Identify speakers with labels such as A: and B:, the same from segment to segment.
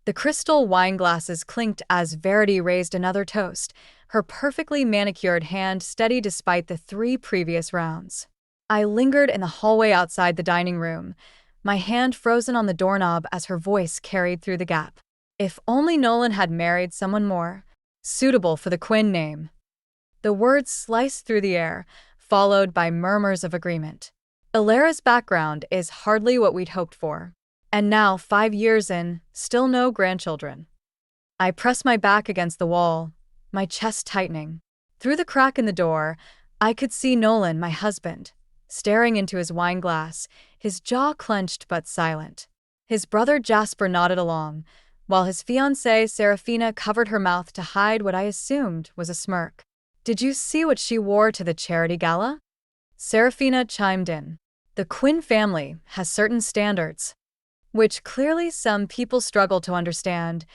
A: The crystal wine glasses clinked as Verity raised another toast, her perfectly manicured hand steady despite the 3 previous rounds. I lingered in the hallway outside the dining room, my hand frozen on the doorknob as her voice carried through the gap. If only Nolan had married someone more suitable for the Quinn name. The words sliced through the air, followed by murmurs of agreement. Ilara's background is hardly what we'd hoped for. And now, 5 years in, still no grandchildren. I pressed my back against the wall, my chest tightening. Through the crack in the door, I could see Nolan, my husband, staring into his wine glass, his jaw clenched but silent. His brother Jasper nodded along, while his fiancée Serafina covered her mouth to hide what I assumed was a smirk. "Did you see what she wore to the charity gala?" Serafina chimed in. "The Quinn family has certain standards, which clearly some people struggle to understand,"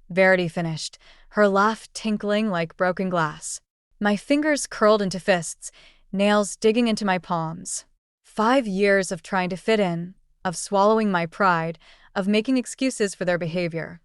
A: Verity finished, her laugh tinkling like broken glass. My fingers curled into fists, nails digging into my palms. 5 years of trying to fit in, of swallowing my pride, of making excuses for their behavior.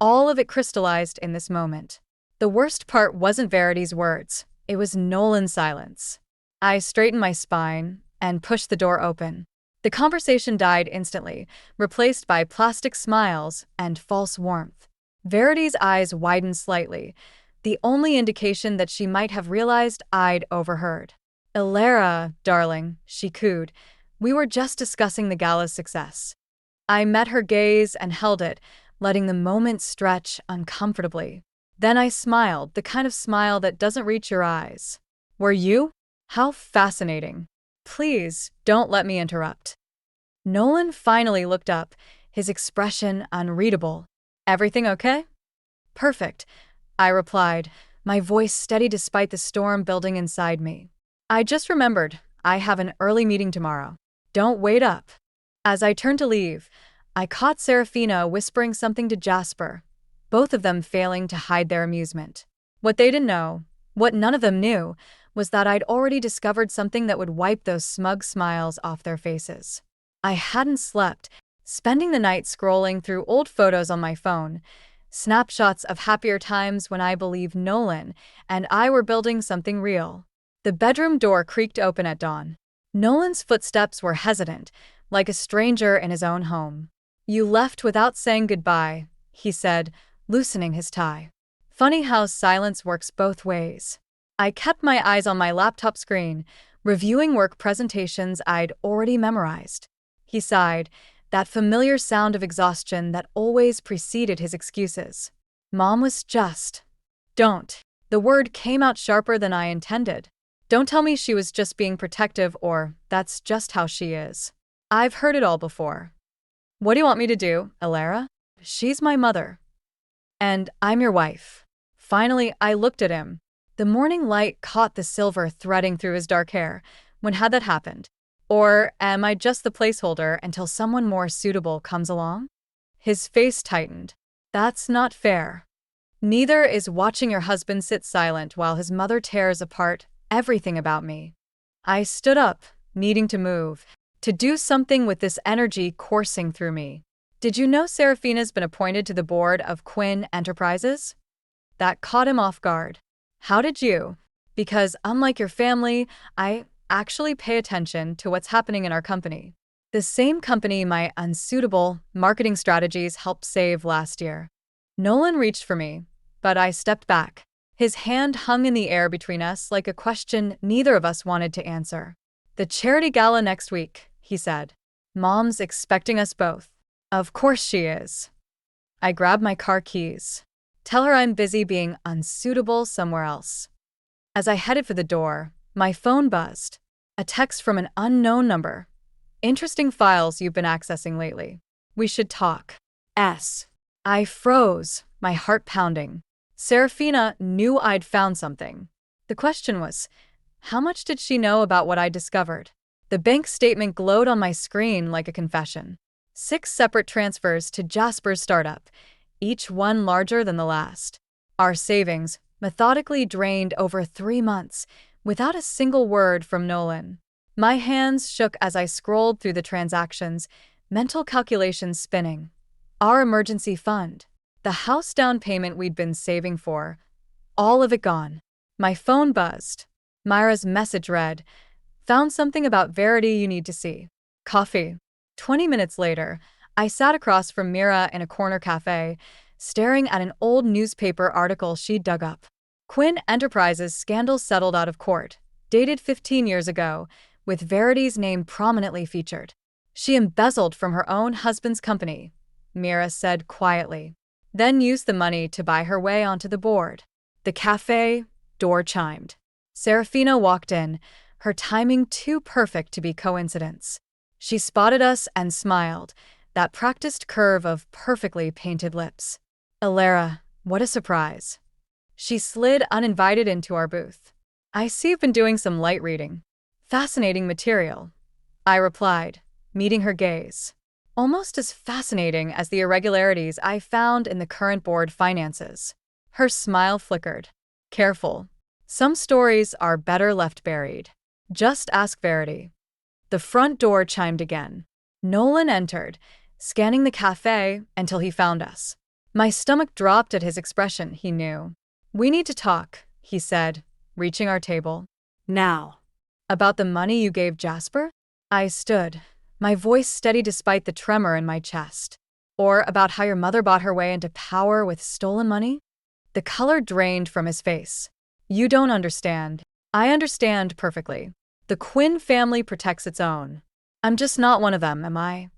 A: All of it crystallized in this moment. The worst part wasn't Verity's words, it was Nolan's silence. I straightened my spine and pushed the door open. The conversation died instantly, replaced by plastic smiles and false warmth. Verity's eyes widened slightly, the only indication that she might have realized I'd overheard. "Ilara, darling," she cooed, "we were just discussing the gala's success." I met her gaze and held it, letting the moment stretch uncomfortably. Then I smiled, the kind of smile that doesn't reach your eyes. "Were you? How fascinating. Please, don't let me interrupt." Nolan finally looked up, his expression unreadable. "Everything okay?" "Perfect," I replied, my voice steady despite the storm building inside me. "I just remembered, I have an early meeting tomorrow. Don't wait up." As I turned to leave, I caught Serafina whispering something to Jasper, both of them failing to hide their amusement. What they didn't know, what none of them knew, was that I'd already discovered something that would wipe those smug smiles off their faces. I hadn't slept, spending the night scrolling through old photos on my phone, snapshots of happier times when I believed Nolan and I were building something real. The bedroom door creaked open at dawn. Nolan's footsteps were hesitant, like a stranger in his own home. "You left without saying goodbye," he said, loosening his tie. Funny how silence works both ways. I kept my eyes on my laptop screen, reviewing work presentations I'd already memorized. He sighed, that familiar sound of exhaustion that always preceded his excuses. "Mom was just..." "Don't." The word came out sharper than I intended. "Don't tell me she was just being protective or that's just how she is. I've heard it all before." "What do you want me to do, Ilara? She's my mother. And I'm your wife." Finally, I looked at him. The morning light caught the silver threading through his dark hair. When had that happened? Or am I just the placeholder until someone more suitable comes along? His face tightened. "That's not fair. Neither is watching your husband sit silent while his mother tears apart everything about me." I stood up, needing to move, to do something with this energy coursing through me. "Did you know Serafina's been appointed to the board of Quinn Enterprises?" That caught him off guard. "How did you?" "Because, unlike your family, I actually pay attention to what's happening in our company. The same company my unsuitable marketing strategies helped save last year." Nolan reached for me, but I stepped back. His hand hung in the air between us like a question neither of us wanted to answer. "The charity gala next week," he said. "Mom's expecting us both." "Of course she is." I grabbed my car keys. "Tell her I'm busy being unsuitable somewhere else." As I headed for the door, my phone buzzed. A text from an unknown number. "Interesting files you've been accessing lately. We should talk. S." I froze, my heart pounding. Serafina knew I'd found something. The question was, how much did she know about what I'd discovered? The bank statement glowed on my screen like a confession. 6 separate transfers to Jasper's startup, each one larger than the last. Our savings, methodically drained over 3 months, without a single word from Nolan. My hands shook as I scrolled through the transactions, mental calculations spinning. Our emergency fund. The house down payment we'd been saving for, all of it gone. My phone buzzed. Myra's message read, "Found something about Verity you need to see. Coffee." 20 minutes later, I sat across from Mira in a corner cafe, staring at an old newspaper article she'd dug up. Quinn Enterprises scandal settled out of court, dated 15 years ago, with Verity's name prominently featured. She embezzled from her own husband's company, Mira said quietly, then used the money to buy her way onto the board. The cafe door chimed. Serafina walked in, her timing too perfect to be coincidence. She spotted us and smiled, that practiced curve of perfectly painted lips. "Alara, what a surprise." She slid uninvited into our booth. "I see you've been doing some light reading. Fascinating material," I replied, meeting her gaze. "Almost as fascinating as the irregularities I found in the current board finances." Her smile flickered. "Careful. Some stories are better left buried. Just ask Verity." The front door chimed again. Nolan entered, scanning the cafe until he found us. My stomach dropped at his expression, he knew. "We need to talk," he said, reaching our table. "Now." "About the money you gave Jasper?" I stood, my voice steady despite the tremor in my chest. "Or about how your mother bought her way into power with stolen money?" The color drained from his face. "You don't understand." "I understand perfectly. The Quinn family protects its own. I'm just not one of them, am I?"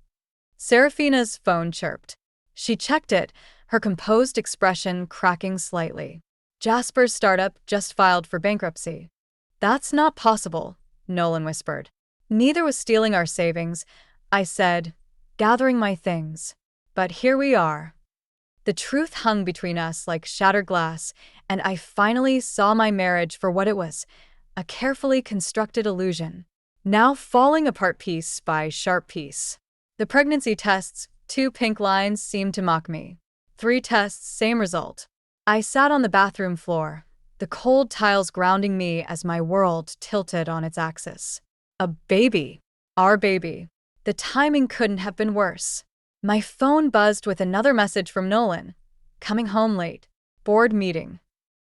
A: Serafina's phone chirped. She checked it, her composed expression cracking slightly. "Jasper's startup just filed for bankruptcy." "That's not possible," Nolan whispered. "Neither was stealing our savings," I said, gathering my things. "But here we are." The truth hung between us like shattered glass, and I finally saw my marriage for what it was, a carefully constructed illusion, now falling apart piece by sharp piece. The pregnancy tests, 2 pink lines, seemed to mock me. 3 tests, same result. I sat on the bathroom floor, the cold tiles grounding me as my world tilted on its axis. A baby. Our baby. The timing couldn't have been worse. My phone buzzed with another message from Nolan. "Coming home late. Board meeting."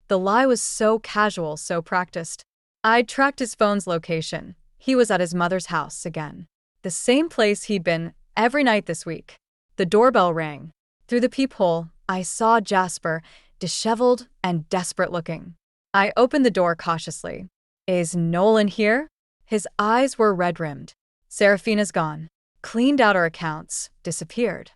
A: The lie was so casual, so practiced. I'd tracked his phone's location. He was at his mother's house again. The same place he'd been every night this week. The doorbell rang. Through the peephole, I saw Jasper, disheveled and desperate looking. I opened the door cautiously. "Is Nolan here?" His eyes were red-rimmed. "Serafina's gone. Cleaned out our accounts. Disappeared."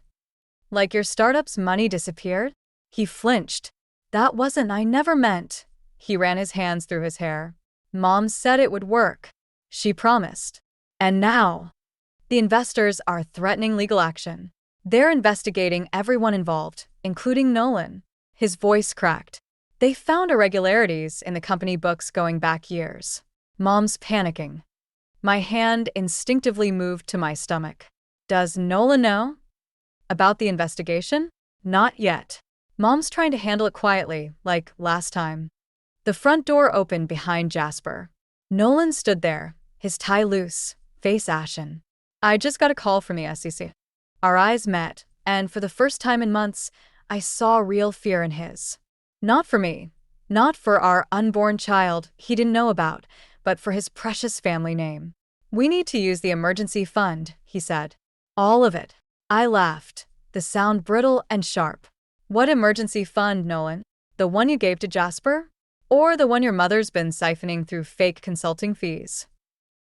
A: "Like your startup's money disappeared?" He flinched. "That wasn't, I never meant." He ran his hands through his hair. "Mom said it would work. She promised. And now, the investors are threatening legal action. They're investigating everyone involved, including Nolan." His voice cracked. "They found irregularities in the company books going back years." Mom's panicking. My hand instinctively moved to my stomach. "Does Nolan know?" "About the investigation?" "Not yet. Mom's trying to handle it quietly, like last time." The front door opened behind Jasper. Nolan stood there, his tie loose, face ashen. "I just got a call from the SEC." Our eyes met, and for the first time in months, I saw real fear in his. Not for me, not for our unborn child he didn't know about, but for his precious family name. "We need to use the emergency fund," he said. "All of it." I laughed, the sound brittle and sharp. "What emergency fund, Nolan? The one you gave to Jasper? Or the one your mother's been siphoning through fake consulting fees?"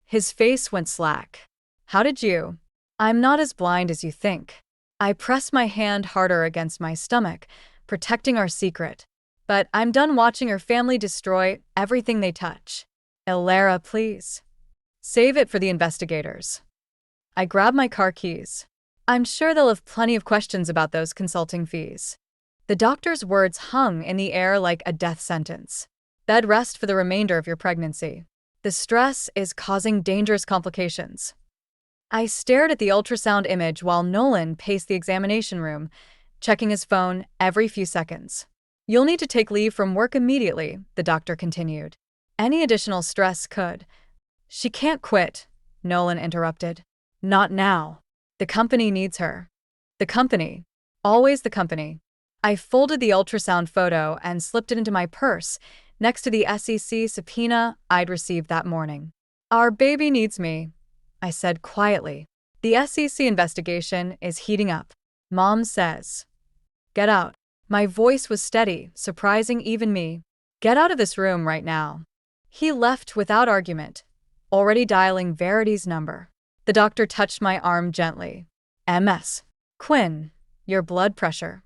A: His face went slack. "How did you?" "I'm not as blind as you think." I pressed my hand harder against my stomach, protecting our secret. "But I'm done watching your family destroy everything they touch. Alara, please. Save it for the investigators." I grabbed my car keys. "I'm sure they'll have plenty of questions about those consulting fees." The doctor's words hung in the air like a death sentence. "Bed rest for the remainder of your pregnancy. The stress is causing dangerous complications." I stared at the ultrasound image while Nolan paced the examination room, checking his phone every few seconds. "You'll need to take leave from work immediately," the doctor continued. "Any additional stress could—" "She can't quit," Nolan interrupted. "Not now. The company needs her." "The company. Always the company." I folded the ultrasound photo and slipped it into my purse, next to the SEC subpoena I'd received that morning. "Our baby needs me," I said quietly. "The SEC investigation is heating up. Mom says, get out." My voice was steady, surprising even me. "Get out of this room right now." He left without argument, already dialing Verity's number. The doctor touched my arm gently. "MS. Quinn, your blood pressure."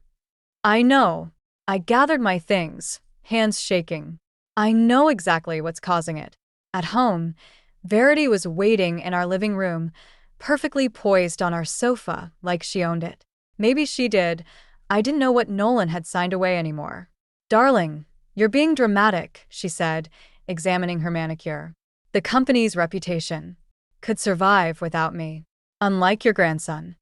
A: "I know." I gathered my things, hands shaking. "I know exactly what's causing it." At home, Verity was waiting in our living room, perfectly poised on our sofa like she owned it. Maybe she did. I didn't know what Nolan had signed away anymore. "Darling, you're being dramatic," she said, examining her manicure. "The company's reputation could survive without me, unlike your grandson."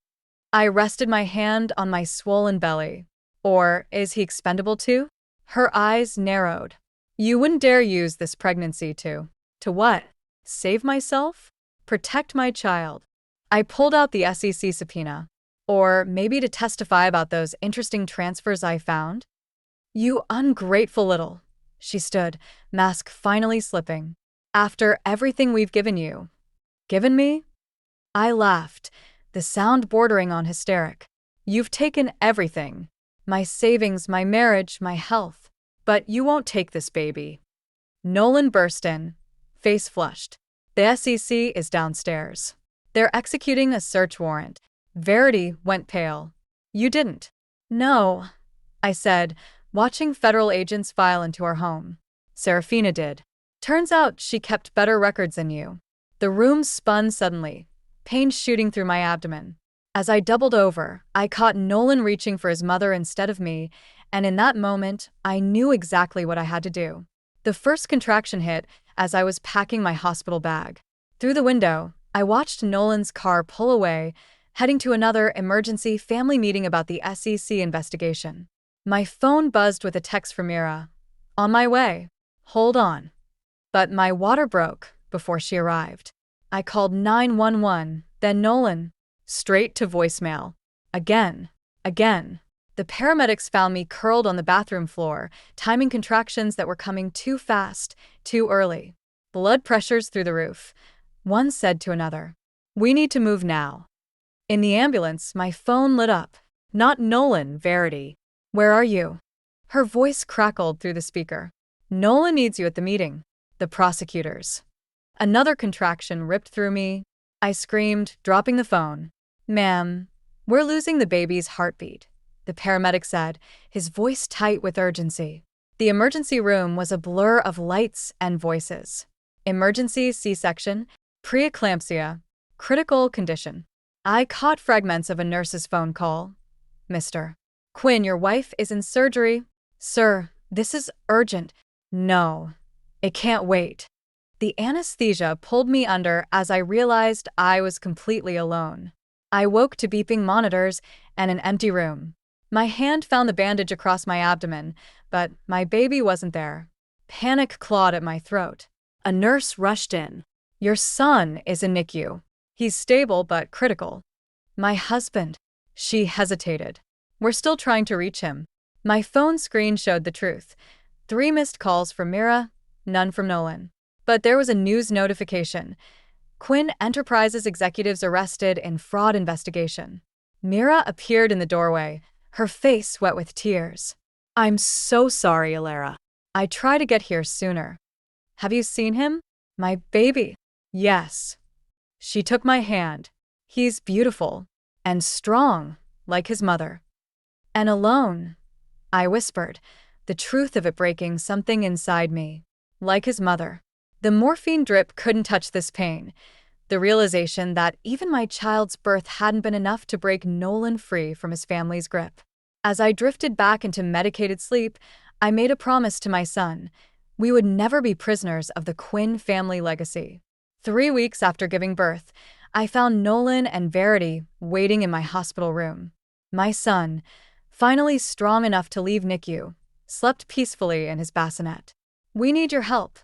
A: I rested my hand on my swollen belly. "Or is he expendable too?" Her eyes narrowed. "You wouldn't dare use this pregnancy to what? Save myself? Protect my child?" I pulled out the SEC subpoena. "Or maybe to testify about those interesting transfers I found?" "You ungrateful little..." She stood, mask finally slipping. "After everything we've given you." "Given me?" I laughed, the sound bordering on hysteric. "You've taken everything. My savings, my marriage, my health. But you won't take this baby." Nolan burst in, face flushed. "The SEC is downstairs. They're executing a search warrant." Verity went pale. "You didn't?" "No," I said, watching federal agents file into our home. "Serafina did. Turns out she kept better records than you." The room spun suddenly, pain shooting through my abdomen. As I doubled over, I caught Nolan reaching for his mother instead of me, and in that moment, I knew exactly what I had to do. The first contraction hit as I was packing my hospital bag. Through the window, I watched Nolan's car pull away, heading to another emergency family meeting about the SEC investigation. My phone buzzed with a text from Mira. "On my way. Hold on." But my water broke before she arrived. I called 911, then Nolan. Straight to voicemail. Again. The paramedics found me curled on the bathroom floor, timing contractions that were coming too fast, too early. Blood pressures through the roof. One said to another, "We need to move now." In the ambulance, my phone lit up. "Not Nolan, Verity. Where are you?" Her voice crackled through the speaker. "Nolan needs you at the meeting. The prosecutors." Another contraction ripped through me. I screamed, dropping the phone. "Ma'am, we're losing the baby's heartbeat," the paramedic said, his voice tight with urgency. The emergency room was a blur of lights and voices. "Emergency C-section, preeclampsia, critical condition." I caught fragments of a nurse's phone call. "Mr. Quinn, your wife is in surgery." "Sir, this is urgent." "No, it can't wait." The anesthesia pulled me under as I realized I was completely alone. I woke to beeping monitors and an empty room. My hand found the bandage across my abdomen, but my baby wasn't there. Panic clawed at my throat. A nurse rushed in. "Your son is in NICU. He's stable but critical." "My husband." She hesitated. "We're still trying to reach him." My phone screen showed the truth. 3 missed calls from Mira, none from Nolan. But there was a news notification. Quinn Enterprises executives arrested in fraud investigation. Mira appeared in the doorway, her face wet with tears. "I'm so sorry, Alara. I tried to get here sooner." "Have you seen him?" "My baby." "Yes." She took my hand. "He's beautiful and strong, like his mother." "And alone," I whispered, the truth of it breaking something inside me. Like his mother. The morphine drip couldn't touch this pain. The realization that even my child's birth hadn't been enough to break Nolan free from his family's grip. As I drifted back into medicated sleep, I made a promise to my son. We would never be prisoners of the Quinn family legacy. 3 weeks after giving birth, I found Nolan and Verity waiting in my hospital room. My son, finally strong enough to leave NICU, slept peacefully in his bassinet. "We need your help,"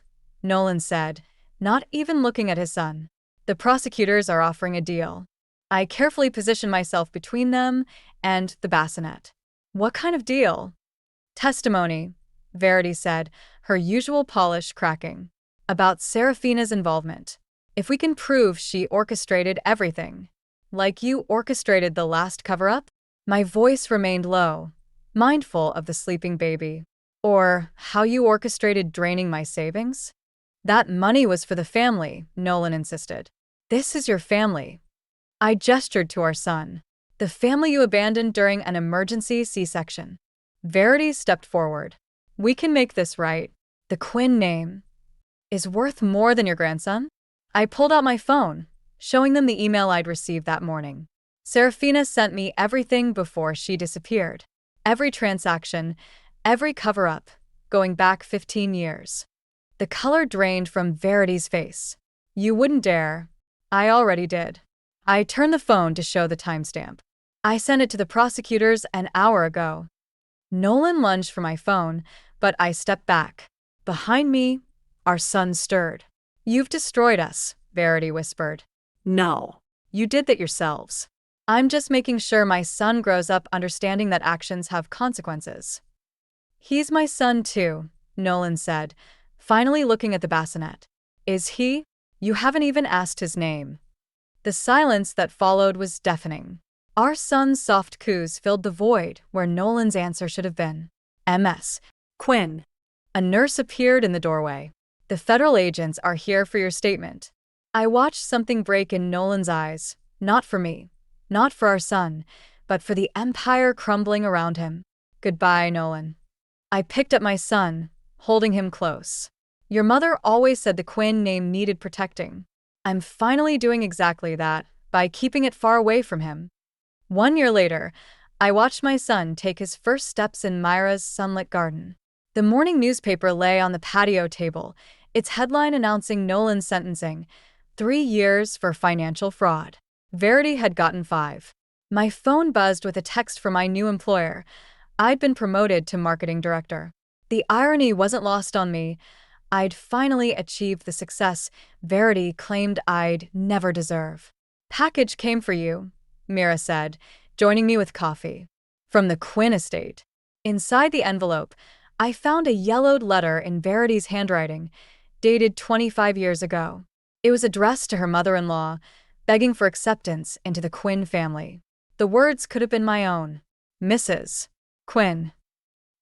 A: Nolan said, not even looking at his son. "The prosecutors are offering a deal." I carefully positioned myself between them and the bassinet. What kind of deal? Testimony, Verity said, her usual polish cracking. About Serafina's involvement. If we can prove she orchestrated everything. Like you orchestrated the last cover-up? My voice remained low, mindful of the sleeping baby. Or how you orchestrated draining my savings? That money was for the family, Nolan insisted. This is your family. I gestured to our son. The family you abandoned during an emergency C-section. Verity stepped forward. We can make this right. The Quinn name is worth more than your grandson? I pulled out my phone, showing them the email I'd received that morning. Serafina sent me everything before she disappeared. Every transaction, every cover-up, going back 15 years. The color drained from Verity's face. You wouldn't dare. I already did. I turned the phone to show the timestamp. I sent it to the prosecutors an hour ago. Nolan lunged for my phone, but I stepped back. Behind me, our son stirred. You've destroyed us, Verity whispered.
B: No.
A: You did that yourselves. I'm just making sure my son grows up understanding that actions have consequences. He's my son too, Nolan said, finally looking at the bassinet. Is he? You haven't even asked his name. The silence that followed was deafening. Our son's soft coos filled the void where Nolan's answer should have been. MS.
B: Quinn.
A: A nurse appeared in the doorway. The federal agents are here for your statement. I watched something break in Nolan's eyes, not for me, not for our son, but for the empire crumbling around him. Goodbye, Nolan. I picked up my son, holding him close. Your mother always said the Quinn name needed protecting. I'm finally doing exactly that, by keeping it far away from him. 1 year later, I watched my son take his first steps in Myra's sunlit garden. The morning newspaper lay on the patio table, its headline announcing Nolan's sentencing, 3 years for financial fraud. Verity had gotten 5. My phone buzzed with a text from my new employer. I'd been promoted to marketing director. The irony wasn't lost on me. I'd finally achieved the success Verity claimed I'd never deserve. Package came for you, Mira said, joining me with coffee. From the Quinn estate. Inside the envelope, I found a yellowed letter in Verity's handwriting, dated 25 years ago. It was addressed to her mother-in-law, begging for acceptance into the Quinn family. The words could have been my own. Mrs. Quinn.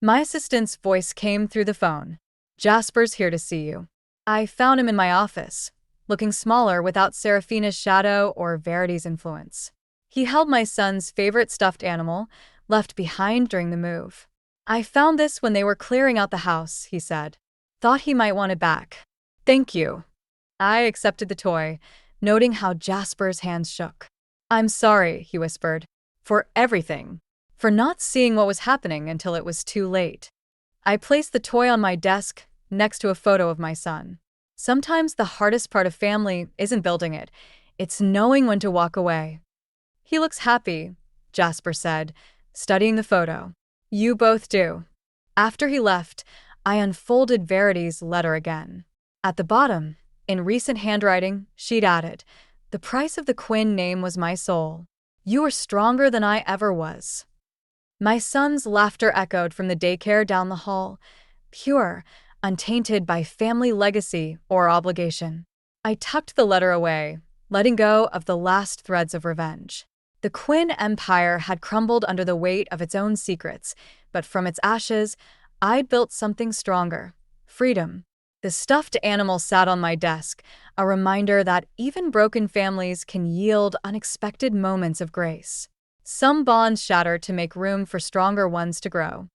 A: My assistant's voice came through the phone. Jasper's here to see you. I found him in my office, looking smaller without Serafina's shadow or Verity's influence. He held my son's favorite stuffed animal, left behind during the move. I found this when they were clearing out the house, he said. Thought he might want it back. Thank you. I accepted the toy, noting how Jasper's hands shook. I'm sorry, he whispered, for everything. For not seeing what was happening until it was too late. I placed the toy on my desk, next to a photo of my son. Sometimes the hardest part of family isn't building it, it's knowing when to walk away. He looks happy, Jasper said, studying the photo. You both do. After he left, I unfolded Verity's letter again. At the bottom, in recent handwriting, she'd added, the price of the Quinn name was my soul. You were stronger than I ever was. My son's laughter echoed from the daycare down the hall, pure, untainted by family legacy or obligation. I tucked the letter away, letting go of the last threads of revenge. The Quinn empire had crumbled under the weight of its own secrets, but from its ashes, I'd built something stronger. Freedom. The stuffed animal sat on my desk, a reminder that even broken families can yield unexpected moments of grace. Some bonds shatter to make room for stronger ones to grow.